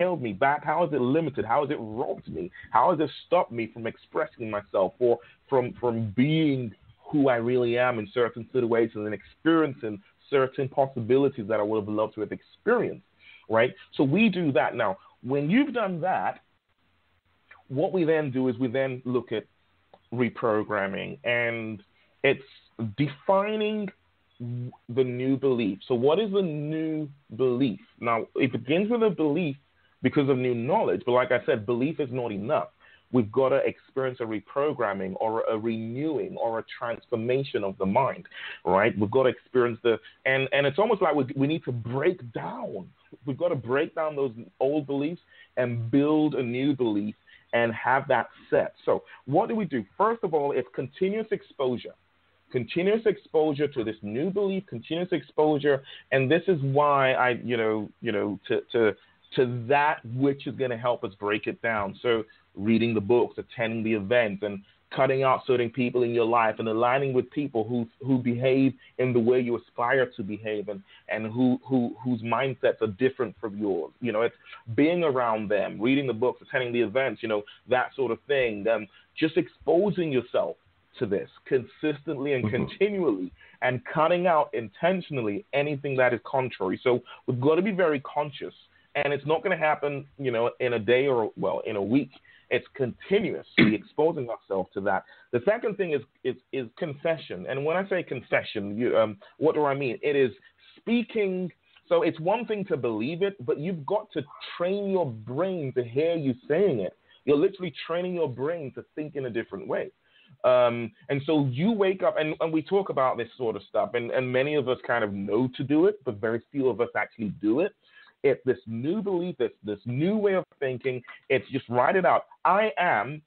held me back? How has it limited? How has it robbed me? How has it stopped me from expressing myself or from being who I really am in certain situations and experiencing certain possibilities that I would have loved to have experienced, right? So we do that. Now, when you've done that, what we then do is we then look at reprogramming, and it's defining the new belief. So what is the new belief? Now, it begins with a belief because of new knowledge, but like I said, belief is not enough. We've got to experience a reprogramming or a renewing or a transformation of the mind, right? We've got to experience and it's almost like we need to break down. We've got to break down those old beliefs and build a new belief and have that set. So what do we do? First of all, it's continuous exposure to this new belief, continuous exposure. And this is why to that which is going to help us break it down. So reading the books, attending the events, and cutting out certain people in your life and aligning with people who behave in the way you aspire to behave and whose mindsets are different from yours. It's being around them, reading the books, attending the events, that sort of thing. Just exposing yourself to this consistently and continually and cutting out intentionally anything that is contrary. So we've got to be very conscious, and it's not going to happen, in a day or, in a week. It's continuously exposing ourselves to that. The second thing is confession. And when I say confession, what do I mean? It is speaking. So it's one thing to believe it, but you've got to train your brain to hear you saying it. You're literally training your brain to think in a different way. And so you wake up, and we talk about this sort of stuff, and many of us kind of know to do it, but very few of us actually do it. It's this new belief, this new way of thinking. It's just write it out. I am,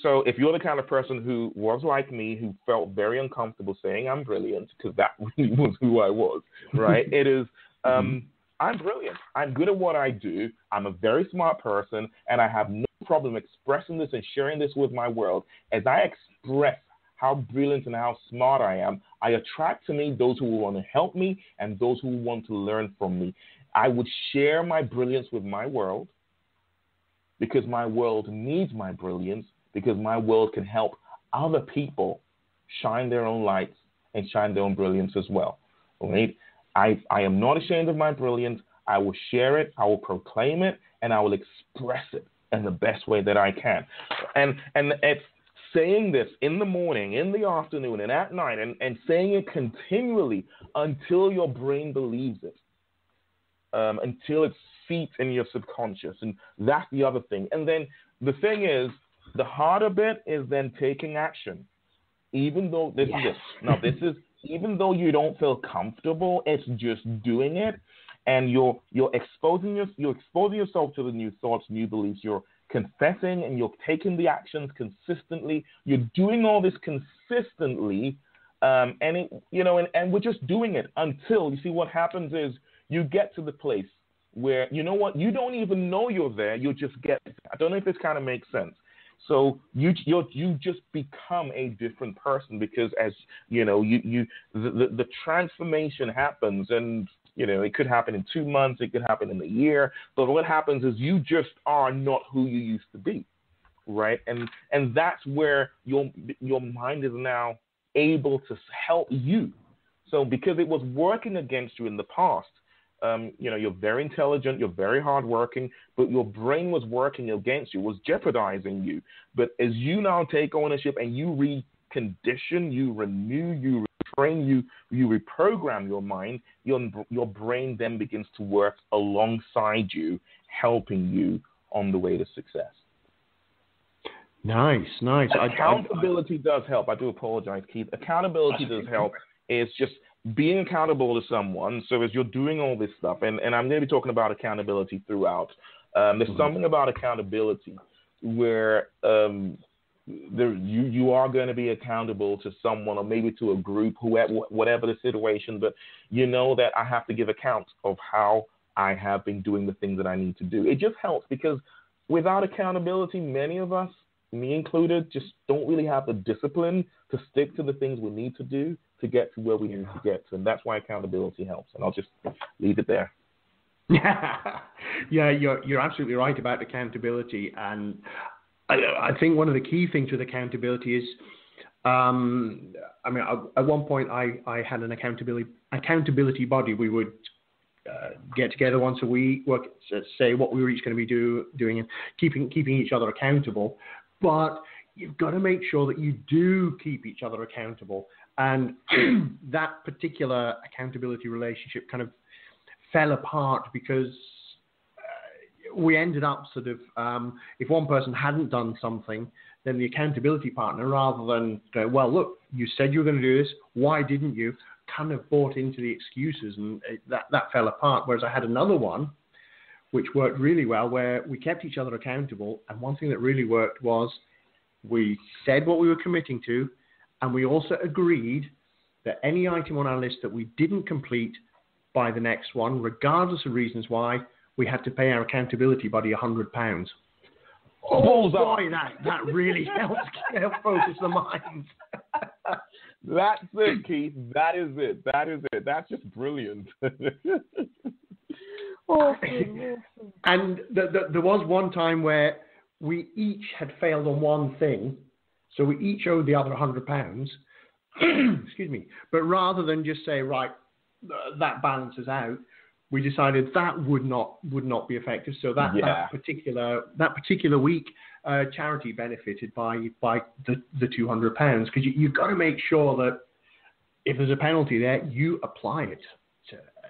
So if you're the kind of person who was like me, who felt very uncomfortable saying I'm brilliant, because that really was who I was, right? It is, I'm brilliant. I'm good at what I do. I'm a very smart person, and I have no problem expressing this and sharing this with my world. As I express how brilliant and how smart I am, I attract to me those who will want to help me and those who want to learn from me. I would share my brilliance with my world because my world needs my brilliance, because my world can help other people shine their own lights and shine their own brilliance as well. Right? I am not ashamed of my brilliance. I will share it, I will proclaim it, and I will express it in the best way that I can. And it's saying this in the morning, in the afternoon, and at night, and saying it continually until your brain believes it. Until it seeps in your subconscious. And that's the other thing. And then the thing is, the harder bit is then taking action. Even though even though you don't feel comfortable, it's just doing it. And you're exposing yourself to the new thoughts, new beliefs. You're confessing and you're taking the actions consistently. You're doing all this consistently. And we're just doing it until, you see, what happens is, you get to the place where, you know what, you don't even know you're there. You just get there. I don't know if this kind of makes sense. So you just become a different person because, as you know, the transformation happens, and it could happen in 2 months, it could happen in a year. But what happens is you just are not who you used to be, right? And that's where your mind is now able to help you. So because it was working against you in the past. You're very intelligent, you're very hardworking, but your brain was working against you, was jeopardizing you. But as you now take ownership and you recondition, you renew, you retrain, you reprogram your mind, your brain then begins to work alongside you, helping you on the way to success. Nice. Accountability does help. I do apologize, Keith. Accountability does help. It's just being accountable to someone. So as you're doing all this stuff, and I'm going to be talking about accountability throughout, there's something about accountability where you are going to be accountable to someone or maybe to a group, whatever the situation, but you know that I have to give account of how I have been doing the things that I need to do. It just helps because without accountability, many of us, me included, just don't really have the discipline to stick to the things we need to do to get to where we need to get to. And that's why accountability helps. And I'll just leave it there. Yeah, you're absolutely right about accountability, and I think one of the key things with accountability is, I mean, at one point I had an accountability body. We would get together once a week, say what we were each going to be doing, and keeping each other accountable. But you've got to make sure that you do keep each other accountable, and that particular accountability relationship kind of fell apart because we ended up sort of, if one person hadn't done something, then the accountability partner, rather than go, well, look, you said you were going to do this, why didn't you, kind of bought into the excuses, and that fell apart. Whereas I had another one which worked really well, where we kept each other accountable, and one thing that really worked was we said what we were committing to, and we also agreed that any item on our list that we didn't complete by the next one, regardless of reasons why, we had to pay our accountability buddy £100. Oh boy, that really helps focus the mind. That's it, Keith. That is it. That's just brilliant. And there was one time where we each had failed on one thing, so we each owed the other £100. Excuse me. But rather than just say, right, that balances out, we decided that would not be effective. So that particular week, charity benefited by the £200, because you've got to make sure that if there's a penalty there, you apply it.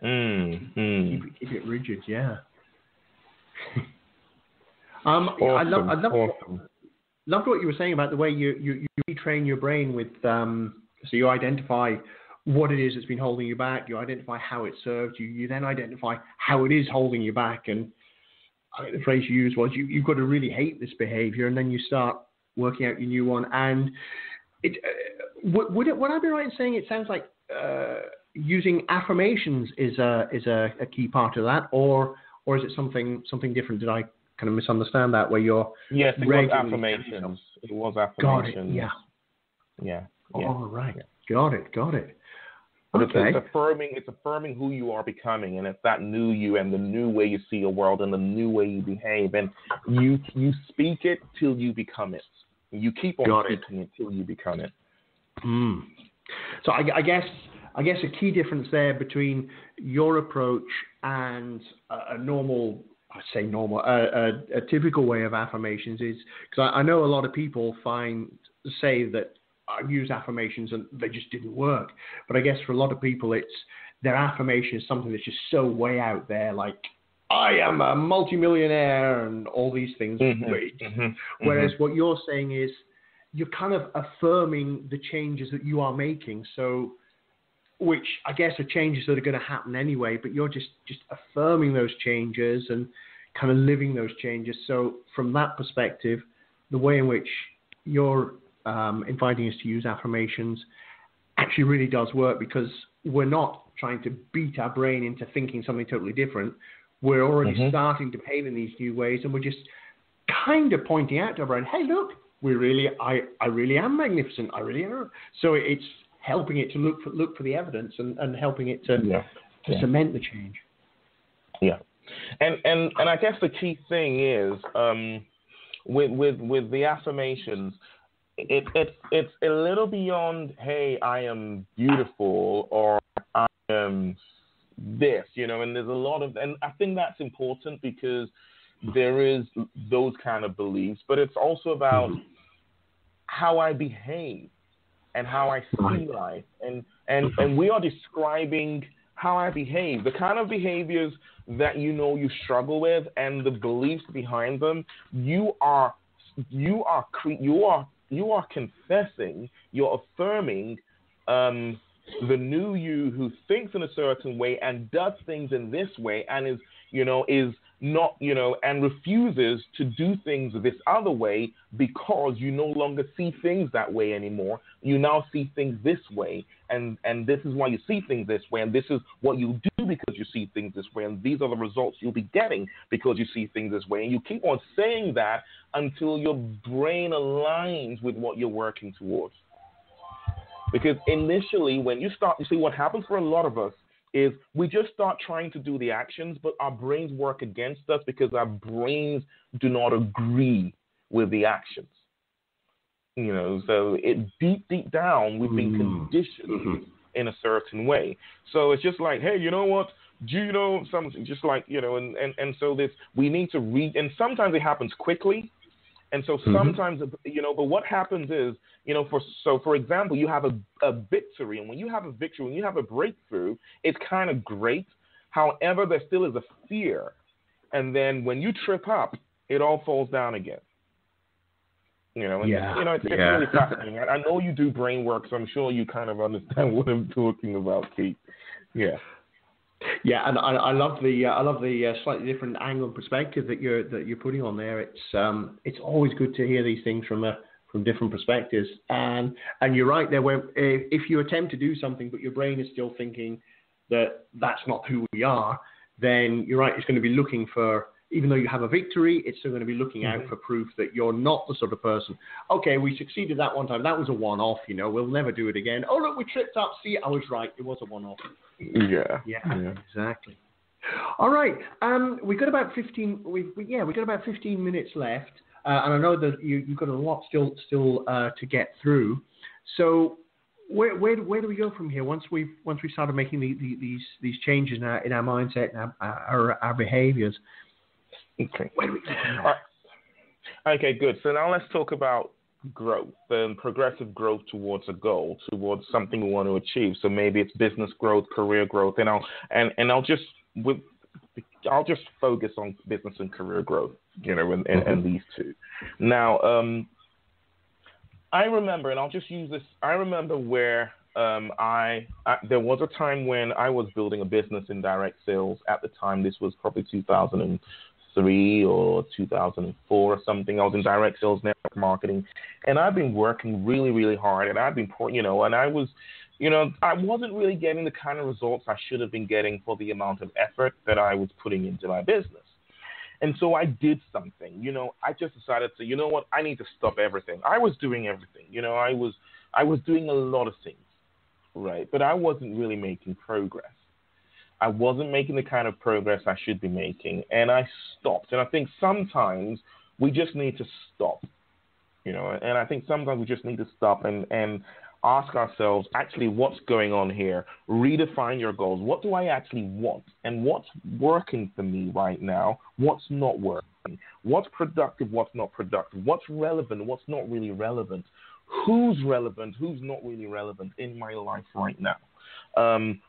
Keep it rigid. Yeah. Awesome. I loved what you were saying about the way you retrain your brain with. So you identify what it is that's been holding you back. You identify how it served you. You then identify how it is holding you back. And I think the phrase you used was, you've got to really hate this behavior, and then you start working out your new one. And would I be right in saying it sounds like using affirmations is a key part of that, or is it something different? Did I kind of misunderstand that? Where you're yes, it was affirmations. It was affirmations. Got it. Yeah. All right. Yeah. Got it. But okay. It's affirming who you are becoming, and it's that new you and the new way you see your world and the new way you behave, and you speak it till you become it. You keep on speaking it till you become it. So I guess a key difference there between your approach and a typical way of affirmations is, because I know a lot of people say that I use affirmations and they just didn't work. But I guess for a lot of people, it's their affirmation is something that's just so way out there, like I am a multimillionaire and all these things. Whereas what you're saying is you're kind of affirming the changes that you are making. So, which I guess are changes that are going to happen anyway, but you're just affirming those changes and kind of living those changes. So from that perspective, the way in which you're inviting us to use affirmations actually really does work, because we're not trying to beat our brain into thinking something totally different. We're already starting to behave in these new ways, and we're just kind of pointing out to our brain, hey, look, I really am magnificent. I really am. So it's helping it to look for the evidence and helping it to cement the change. Yeah. And I guess the key thing is with the affirmations, it's a little beyond, hey, I am beautiful, or I am this, and there's a lot of, and I think that's important because there is those kind of beliefs, but it's also about how I behave and how I see life, and we are describing how I behave, the kind of behaviors that you struggle with, and the beliefs behind them. You are confessing, you're affirming the new you who thinks in a certain way and does things in this way, and is not, and refuses to do things this other way because you no longer see things that way anymore. You now see things this way, and this is why you see things this way, and this is what you do because you see things this way, and these are the results you'll be getting because you see things this way. And you keep on saying that until your brain aligns with what you're working towards. Because initially, when you start, you see what happens for a lot of us is we just start trying to do the actions, but our brains work against us because our brains do not agree with the actions. So deep down, we've been conditioned in a certain way. So it's just like, hey, you know what? Something just like, and so we need to read, and sometimes it happens quickly. And so sometimes, but what happens is, for example, you have a victory. And when you have a victory, when you have a breakthrough, it's kind of great. However, there still is a fear. And then when you trip up, it all falls down again. It's really fascinating. I know you do brain work, so I'm sure you kind of understand what I'm talking about, Keith. Yeah. Yeah, and I love the slightly different angle and perspective that you're putting on there. It's always good to hear these things from different perspectives. And you're right there. Where if you attempt to do something, but your brain is still thinking that that's not who we are, then you're right. It's going to be looking for, even though you have a victory, it's still going to be looking out for proof that you're not the sort of person. Okay, we succeeded that one time. That was a one-off. We'll never do it again. Oh look, we tripped up. See, I was right. It was a one-off. Yeah, exactly. All right, we got about 15. We got about 15 minutes left, and I know that you've got a lot still to get through. So, where do we go from here? Once we started making these changes in our mindset and our behaviors. Okay. Where do we go from there? Okay, good. So now let's talk about growth and progressive growth towards a goal, towards something we want to achieve. So maybe it's business growth, career growth, and I'll just focus on business and career growth, and these two. Now, I remember, and I'll just use this. I remember where there was a time when I was building a business in direct sales. At the time, this was probably 2003 or 2004 or something. I was in direct sales, network marketing, and I've been working really, really hard. And I've been, and I was, I wasn't really getting the kind of results I should have been getting for the amount of effort that I was putting into my business. And so I did something. I just decided to, what, I need to stop everything. I was doing everything. I was doing a lot of things, right? But I wasn't really making progress. I wasn't making the kind of progress I should be making, and I stopped. And I think sometimes we just need to stop, and I think sometimes we just need to stop and ask ourselves, actually, what's going on here? Redefine your goals. What do I actually want? And what's working for me right now? What's not working? What's productive? What's not productive? What's relevant? What's not really relevant? Who's relevant? Who's not really relevant in my life right now?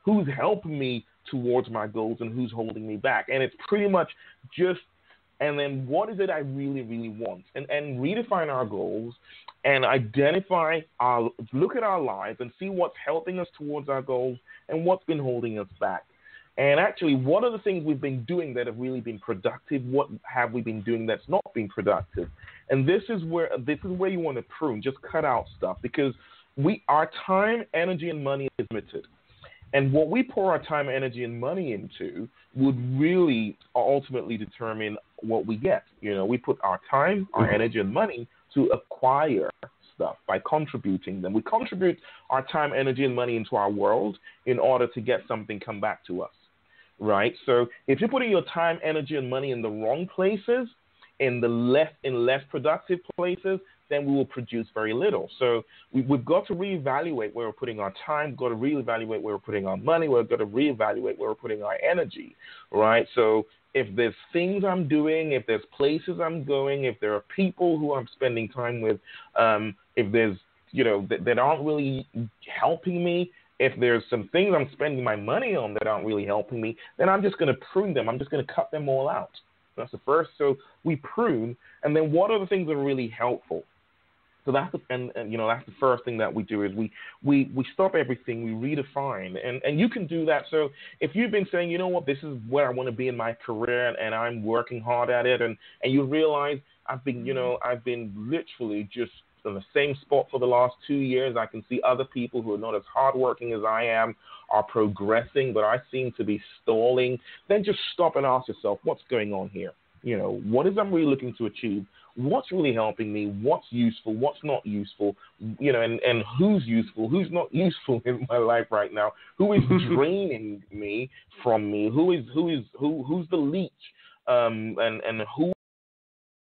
Who's helping me towards my goals and who's holding me back? And it's pretty much just, and then what is it I really, really want? And redefine our goals and look at our lives and see what's helping us towards our goals and what's been holding us back. And actually, what are the things we've been doing that have really been productive? What have we been doing that's not been productive? And this is where you want to prune, just cut out stuff, because our time, energy, and money is limited. And what we pour our time, energy, and money into would really ultimately determine what we get. We put our time, our energy, and money to acquire stuff by contributing them. We contribute our time, energy, and money into our world in order to get something come back to us, right? So if you're putting your time, energy, and money in the wrong places, in less productive places, then we will produce very little. So we've got to reevaluate where we're putting our time. We've got to reevaluate where we're putting our money. We've got to reevaluate where we're putting our energy, right? So if there's things I'm doing, if there's places I'm going, if there are people who I'm spending time with, if there's, that aren't really helping me, if there's some things I'm spending my money on that aren't really helping me, then I'm just going to prune them. I'm just going to cut them all out. That's the first. So we prune, and then what are the things that are really helpful? So that's that's the first thing that we do is we stop everything, we redefine, and you can do that. So if you've been saying, this is where I want to be in my career, and I'm working hard at it, and you realize I've been literally just in the same spot for the last 2 years. I can see other people who are not as hardworking as I am are progressing, but I seem to be stalling. Then just stop and ask yourself, what's going on here? You know, what is I'm really looking to achieve? What's really helping me? What's useful? What's not useful? You know, and who's useful? Who's not useful in my life right now? Who is draining me from me? Who's the leech? And who